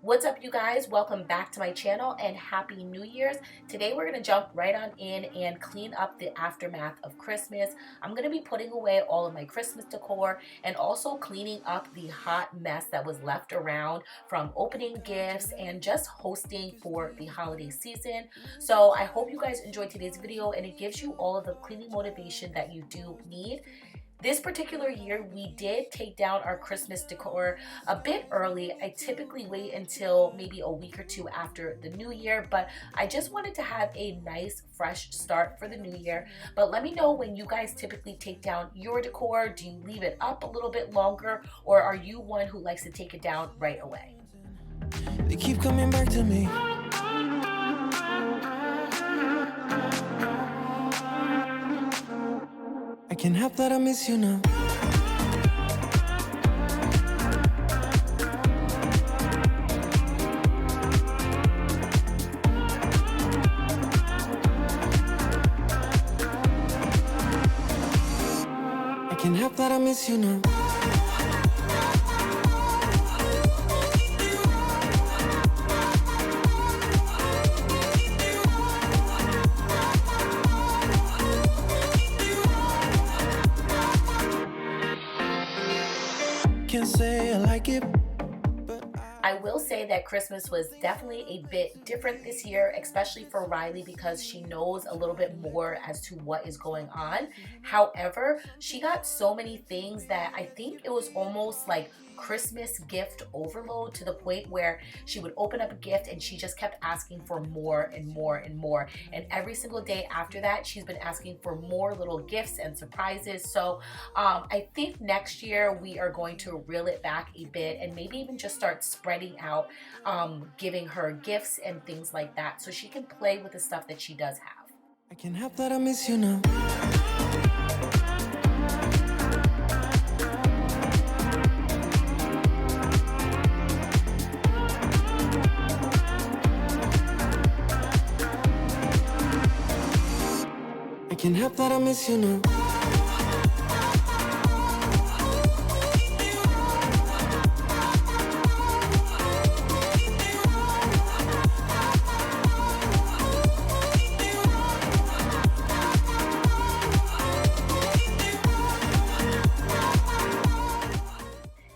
What's up, you guys? Welcome back to my channel and Happy New Year's. Today we're going to jump right on in and clean up the aftermath of Christmas. I'm going to be putting away all of my Christmas decor and also cleaning up the hot mess that was left around from opening gifts and just hosting for the holiday season. So I hope you guys enjoyed today's video and it gives you all of the cleaning motivation that you do need. This particular year, we did take down our Christmas decor a bit early. I typically wait until maybe a week or two after the new year, but I just wanted to have a nice, fresh start for the new year. But let me know when you guys typically take down your decor. Do you leave it up a little bit longer, or are you one who likes to take it down right away? They keep coming back to me. I can't help that I miss you now. I can't help that I miss you now. Can't say I like it, but I will say that Christmas was definitely a bit different this year, especially for Riley, because she knows a little bit more as to what is going on. However, she got so many things that I think it was almost like Christmas gift overload, to the point where she would open up a gift and she just kept asking for more and more and more. And every single day after that, she's been asking for more little gifts and surprises. So I think next year we are going to reel it back a bit and maybe even just start spreading out, giving her gifts and things like that so she can play with the stuff that she does have. I can't help that I miss you now. I can't help that I miss you now.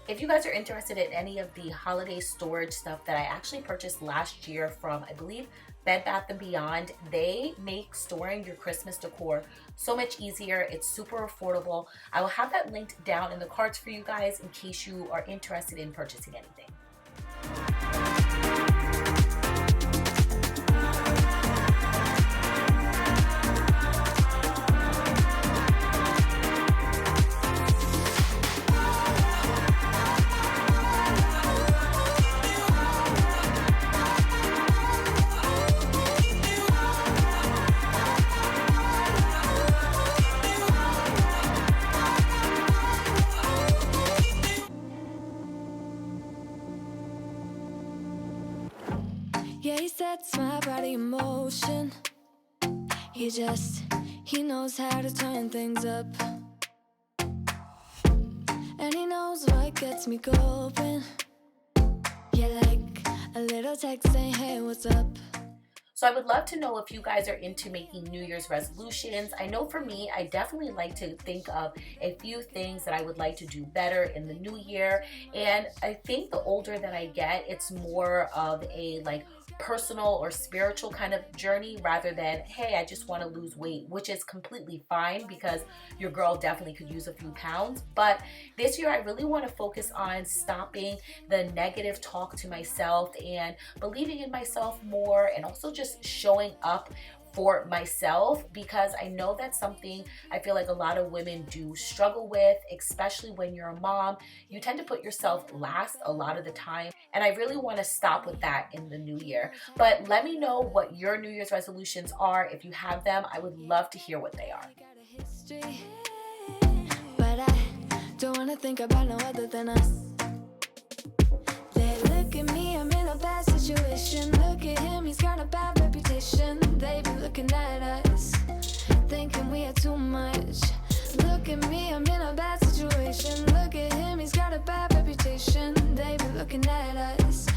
If you guys are interested in any of the holiday storage stuff that I actually purchased last year from, I believe, Bed Bath & Beyond, they make storing your Christmas decor so much easier. It's super affordable. I will have that linked down in the cards for you guys in case you are interested in purchasing anything. Yeah, he sets my body in motion. He knows how to turn things up. And he knows what gets me going. Yeah, like a little text saying, hey, what's up? So I would love to know if you guys are into making New Year's resolutions. I know for me, I definitely like to think of a few things that I would like to do better in the new year. And I think the older that I get, it's more of a like personal or spiritual kind of journey rather than, hey, I just want to lose weight, which is completely fine because your girl definitely could use a few pounds. But this year I really want to focus on stopping the negative talk to myself and believing in myself more, and also just showing up for myself, because I know that's something I feel like a lot of women do struggle with, especially when you're a mom. You tend to put yourself last a lot of the time, and I really want to stop with that in the new year. But let me know what your New Year's resolutions are. If you have them, I would love to hear what they are. But I don't want to think about no other than us. They look at me, I'm in a bad situation. Look at him, he's got a bad reputation. They be looking at us, thinking we are too much. Look at me, I'm in a bad situation. Look at him, he's got a bad reputation. They be looking at us.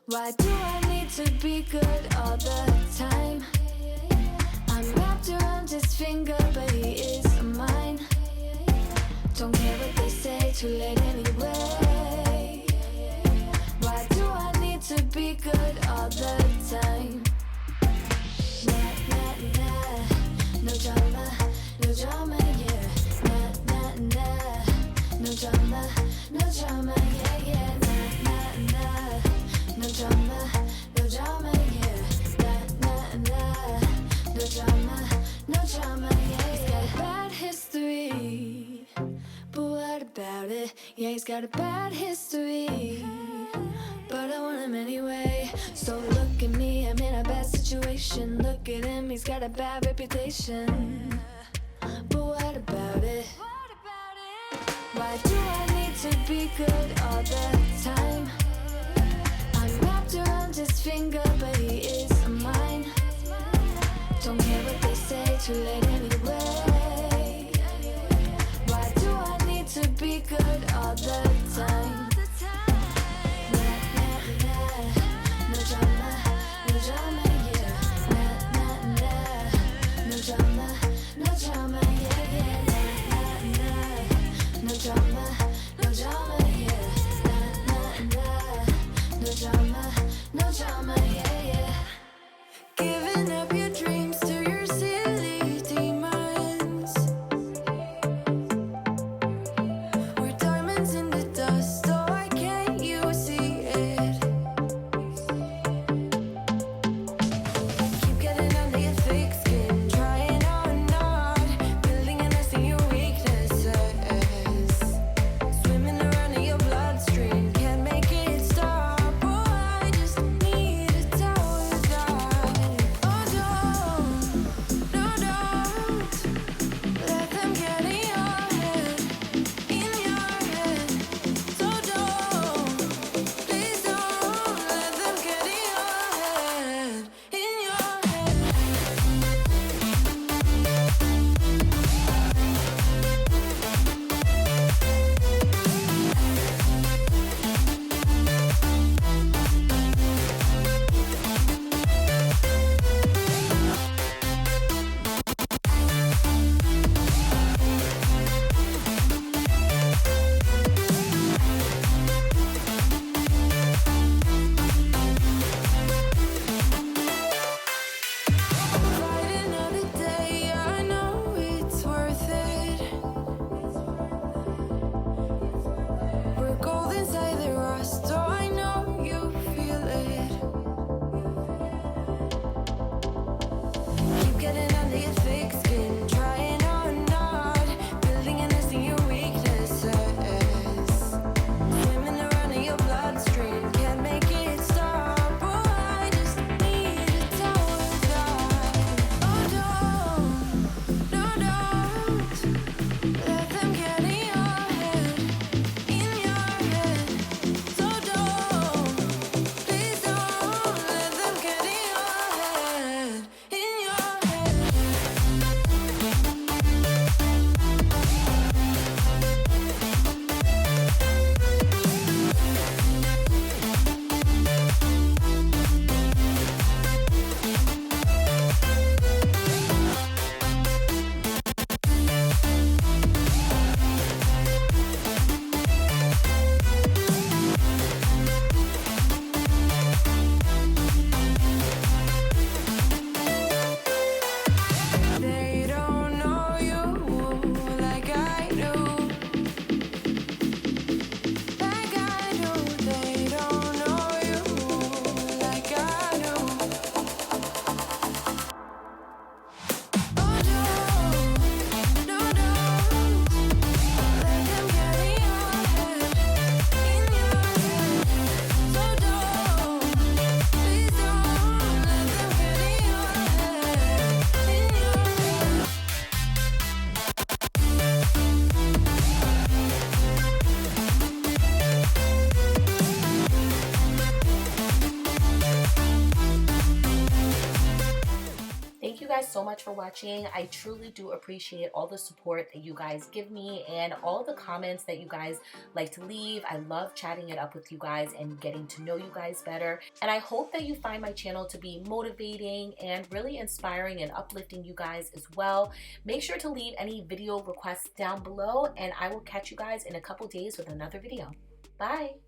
Why do I need to be good all the time? I'm wrapped around his finger, but he is mine. Don't care what they say, too late anyway. Why do I need to be good all the time? Nah, nah, nah, no drama, no drama, yeah. Nah, nah, nah, no drama, no drama, yeah, yeah. Nah, nah, nah, no drama, no drama, yeah. Nah, nah, nah, no drama, no drama, yeah, yeah. He's got a bad history, but what about it? Yeah, he's got a bad history, but I want him anyway. So look at me, I'm in a bad situation. Look at him, he's got a bad reputation. But what about it? Why do I need to be good all the time? I'm wrapped around his finger, but he is mine. Don't care what they say, too late anyway. Why do I need to be good all the time? Nah, nah, nah, no drama, no drama, yeah. Nah, nah, nah, no drama, no drama, yeah, yeah. Nah, nah, nah, no drama, no drama, yeah. Nah, nah, nah, no drama, no drama, yeah, yeah. Giving up your dreams to your silly demons. We're diamonds in so much for watching. I truly do appreciate all the support that you guys give me and all the comments that you guys like to leave. I love chatting it up with you guys and getting to know you guys better. And I hope that you find my channel to be motivating and really inspiring and uplifting you guys as well. Make sure to leave any video requests down below, and I will catch you guys in a couple days with another video. Bye.